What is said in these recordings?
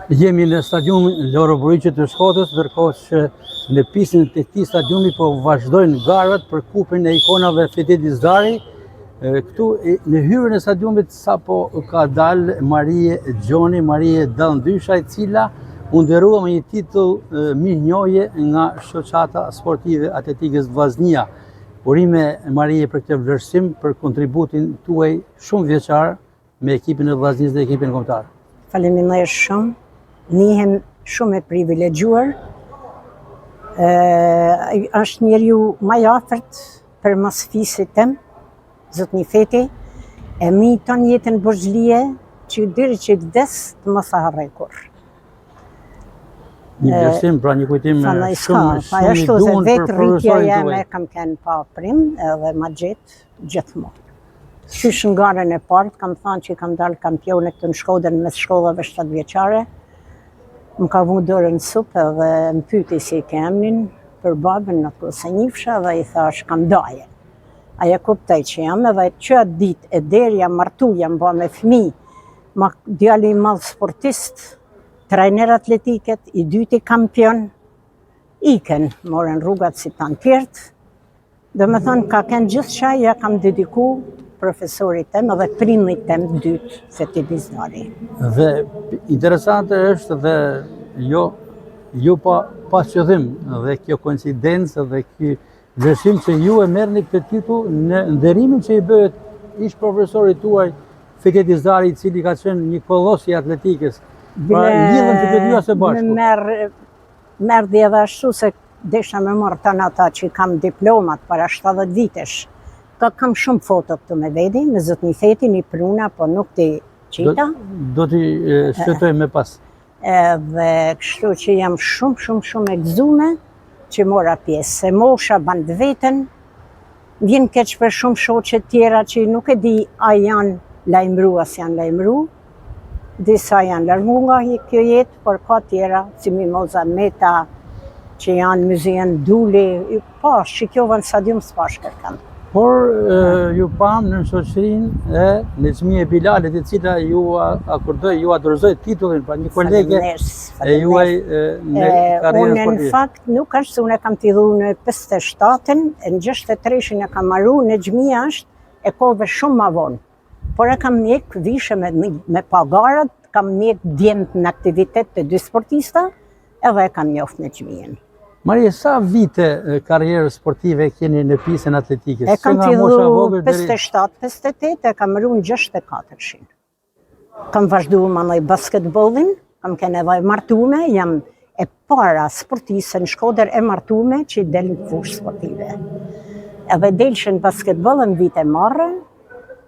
Jemi në stadiumin Loro Buriqi të Shkodrës, ndërkohë që në pistën e këtij stadiumi po vazhdojnë garat për kupën e ikonave Fethi Dizdari. Këtu në hyrjen e stadiumit sapo ka dalë Marie Gjoni, Marie Dalndysha, e cila u nderua me një titull mirënjohje nga shoqata sportive atletikës Vllaznia. Urime Marie për këtë vlerësim, për kontributin tuaj shumë vjeçar me ekipin e Vllaznisë dhe ekipin kombëtar. Faleminderit shumë. Nihem shumë e privilegjuar. Është njeriu më i afërt për mas fisit tem, zotni Fethi, e mi ton jetën borxhlie që deri që vdes të mos e harroj kurrë. Një vlerësim, pra një kujtim shumë i duhur për profesorin tuaj. Kam qenë pa prim edhe ma gjithmonë. Qysh në garën e partë, kam thënë që kam dalë kampione këtu në Shkodër mes shkollave 7 vjeçare. Më ka vu dorën supë dhe më pyti si ke emnin për babën në të se njifsha dhe i thash kam daje. Aja kuptoj që jam edhe që atë dit e deri jam martu, jam ba me fmi, djali i madh sportist, trajner atletiket, i dyti kampion, iken, morën rrugat si tanë tjertë, dhe me thonë ka kënë gjithë qaj, ja kam dediku profesorit tem edhe prindit tem dytë Fethi Dizdari. Dhe interesante është dhe jo pa qëllim dhe kjo koincidencë dhe kjo vlerësim që ju e merrni këtë titull në nderimin që i bëhet ish profesorit tuaj Fethi Dizdari, i cili ka qenë një kolos i atletikës. Pra lidhen të këtë dy së bashku. Merr dhe edhe ashtu se desha me marrë tanë ata që kam diplomat para 70 vitesh. Kam shumë foto këtu me vedi, me zotni Fethi, një pruna, po nuk t'i qita. Do t'i shqetoj me pas. Dhe kështu që jam shumë e gëzume që mora pjesë. Se mosha bandë vetën, vjen keq për shumë shoqet tjera që nuk e di a janë lajmëru as janë lajmëru. Disa janë largu nga kjo jetë, por ka tjera, si Mimoza Meta, që janë muzeën Duli, shikjova në stadium s'pash kërkan. Por ju pam në shoqërinë e Nezmie Bilalit, e cila ju akordoi, ju dorëzoi titullin, pra një kolege e juaj në karrierën sportive. Unë në fakt nuk është se unë kam t'i dhunë në 57-ën, në 63-shin e kam marru, Nezmia është e kove shumë ma vonë. Por e kam mjek vishe me pagarat, kam mjek djemët në aktivitet të dy sportista, edhe e kam njoft Nezmien. Marie, sa vite karrierë sportive keni në pistën atletikës? E kam fillu 57-58, e kam marru në 64-shin. Kam vazhdu manoj basketbolin, kam kene edhe martume, jam e para sportiste në Shkodër e martume që i del në fushë sportive. Edhe delshën basketbolin vite marrë,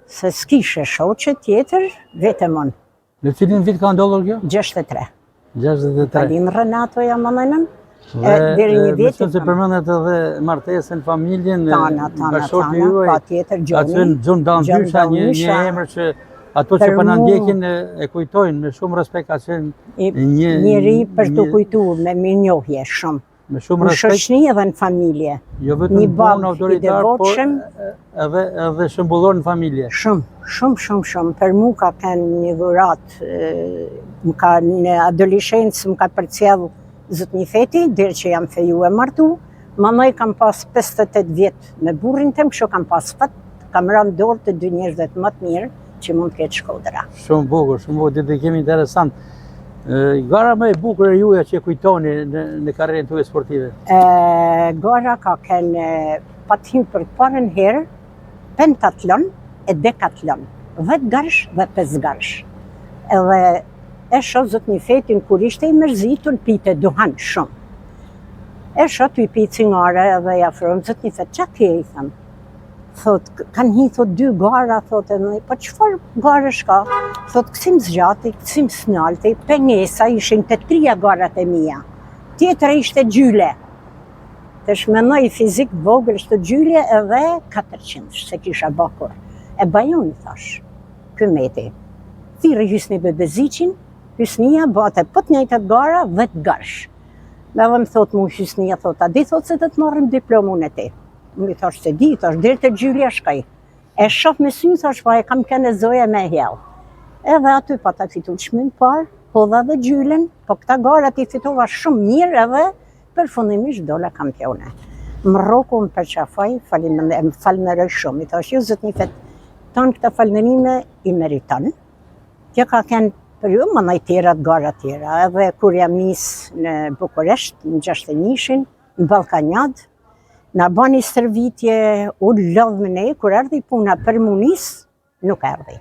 se s'kishe shoqe tjetër, vete mon. Në cilin vit ka ndodhur kjo? 63. 63. Kalin Renato ja mënojnëm. Dhe mësën se përmendet edhe martesën, familjen, bashkëshorti juaj, atën Gjon Dalndysha, një emër që ato që përna ndjekin e kujtojnë me shumë respekt, ka qenë njëri për të kujtu me mirënjohje shumë. Me shumë respekt. Në shoqni edhe në familje. Jo vetëm bon autoritar, por edhe shembullor në familje. Shumë. Për mu ka kënë një dhurat, në adoleshencë më ka përcjellë zotni Fethi, deri që jam feju e martu, mamaj kam pas 58 vjetë me burrin tem, kështu kam pas fat, kam rënë dorë të dy njerëzve më të mirë që mund të ketë Shkodra. Shumë bukur, dedikim interesant. Gara më e bukur e juja që kujtoni në karrierën tuaj sportive? Gara ka kënë pathyr për parën herë, pentatlon e dekatlon, 10 garsh dhe 5 garsh. Edhe e shoh zotni Fetin kur ishte i mërzitur pite duhan shumë. E shoh t'u i pi cigare edhe ja afrohem zotni Fet, qa ke i them? Thot, kanë hi, thot, 2 gara, thot, e po qëfar garësh ka? Thot, kësim zgjati, kësim snalti, pengesa ishin të 3 garat e mija. Tjetra ishte gjyle. Të shmenoj fizik vogël ishte gjyle edhe 400, se kisha bakur. E bajon, thash, këmeti. Thirë hysni Bebeziqin, hysnia bate pët njëjtët gara, 10 garsh. Me dhe më thot mu hysnia, thot, a di thot se të marrim diplomun e ti. Më i thash se di, thash, dirë të gjylja shkaj. E shof me sy, thash, pa e kam kene zoja me hjell. Edhe aty pa ta fitu çmimin parë, hodha dhe gjylen, po këta garat i fitova shumë mirë edhe përfundimisht dola kampione. Mroku më përqafaj, më falënderoj shumë, i thash ju zotni fet, tanë këta falënderime i meriton. Kjo ka kënë për ju, më nëj tjera të gara tjera, edhe kur jam nisë në Bukuresht, në 61-shin, në Ballkanjad, na bani stërvitje, u lodh me ne, kur ardhi puna për munis, nuk ardhi.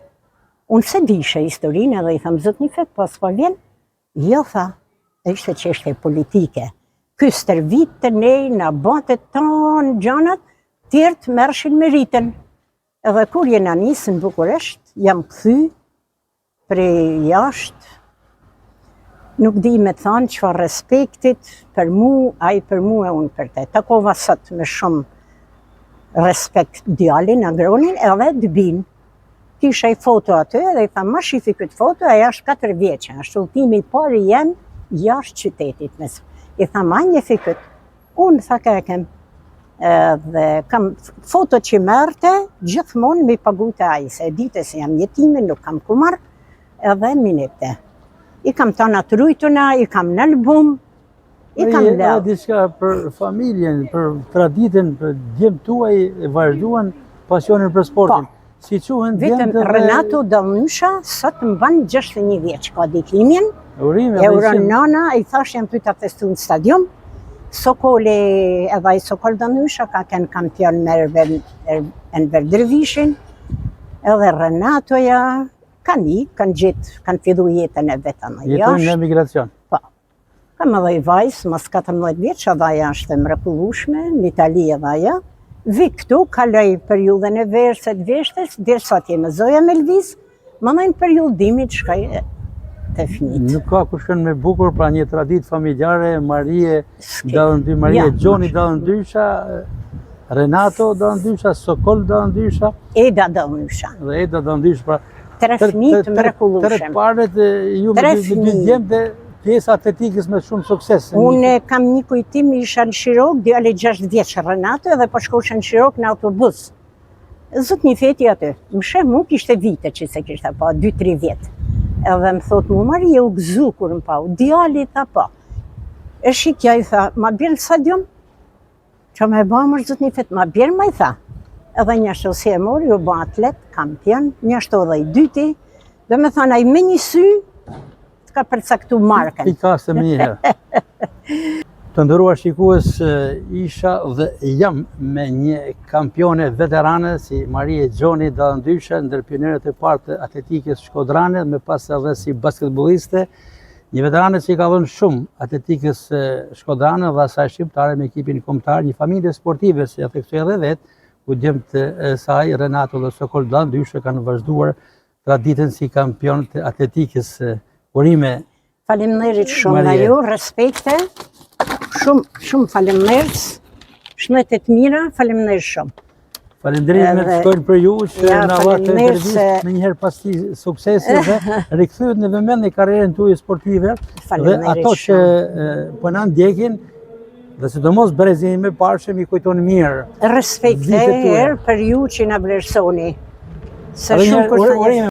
Unë se dishe historinë edhe i thamë, zotni fet, pas po vjen, jo tha, ishte çështje politike. Ky stërvit të nej, na bate tonë gjanat, tjertë mershin me rritën. Edhe kur jena nisë në Bukuresht, jam kthy prej jashtë, nuk di me thanë çfarë respektit për mu, ai për mu e unë për te. Takova sot me shumë respekt djalin, agronin, edhe dëbin. Kisha i foto aty edhe i tha, ma shifi këtë foto, aja është 4 vjeqe, është udhëtimi i parë jem jashtë qytetit. I tha, ma njefi këtë. Unë, tha ka e kem. Dhe kam foto që merte, gjithmonë mi pagu të aji, se dite se jam jetime, nuk kam kumar, edhe minete. I kam të naturujtuna, i kam në album, i kam Edhe lëv. diçka për familjen, për traditën, për djemë tuaj e vazhduan pasionin për sportin. Si quhen Vitëm djemtë Renato Dallnysha, sot më banë 61 vjeç, ka ditëlindjen. urime E dhe uron ishim- nana, i thash jam ty ta festu në stadium. Sokoli, edhe ai Sokol Dallnysha ka kënë kampion me Enver Dervishin, edhe Renatoja, kanë fillu jetën e vetën në jetojnë në jashtë. emigracion. Po. Kam edhe i vajzë, mas 14 vjeç, edhe aja është e mrekullueshme, në Itali edhe aja. Vi këtu, kaloj periudhën e verset veshtes, derisa t'je me zoja me lviz, më nëjnë periudimit shkaj të fëmijët. Nuk ka kush kënë me bukur, pra një tradit familjare, Marie Dallëndysha, Marie Ja, Gjoni Dallëndysha, Renato Dallëndysha, Sokol Dallëndysha Eda Dallnysha. dhe Eda Dallëndysha. Pra, 3 fëmijë të Tërë mrekullueshëm. paret ju me 3 dy fëmijë. djemë dhe pjesë atletikës me shumë sukses. Unë kam një kujtim, isha në Shirok, djali 6 vjeç Renato, edhe po shkosha në Shirok në autobus. Zot një feti aty, më sheh mu kishte vite që se kishte pa, 2-3 vjetë. Edhe më thot mu, Marie, u gëzu kur më pau, djali tha pa. E shikja i tha, ma bjerë në stadium? Që me ba mërë zot një fet, ma bjerë ma i tha. Edhe një ashtu si e mori, u ba atlet, kampion, një ashtu edhe i dyti, dhe me thana, i me një sy, ka përcaktu marken. Pikaste me njëherë. Të ndëruar shikues, isha dhe jam me një kampione veterane si Marie Gjoni Dallëndysha, ndër pionerët e parë të atletikës shkodrane, me pas edhe si basketboliste, një veterane që i ka dhënë shumë atletikës shkodrane dhe asaj shqiptare me ekipin kombëtar, një familje sportive, si ja theksoj edhe vetë, ku djemtë e saj, Renato dhe Sokol Dallëndysha kanë vazhduar traditën si kampion të atletikës. Urime. Faleminderit shumë nga Marie. ju, respekte, shumë faleminderit, shëndet të mira, faleminderit shumë. Faleminderit me të Edhe- shkojnë për ju që Ja, na vate faleminderit intervistë se- me njëherë pas ti suksesi dhe rikëthyet në vëmend në karrierën tuaj sportive dhe Faleminderit ato që po na ndjekin dhe sidomos brezin me parshëm i kujton mirë. Respekte Vitet tuaja. për ju që na vlerësoni. Se Edhe shumë një kur urime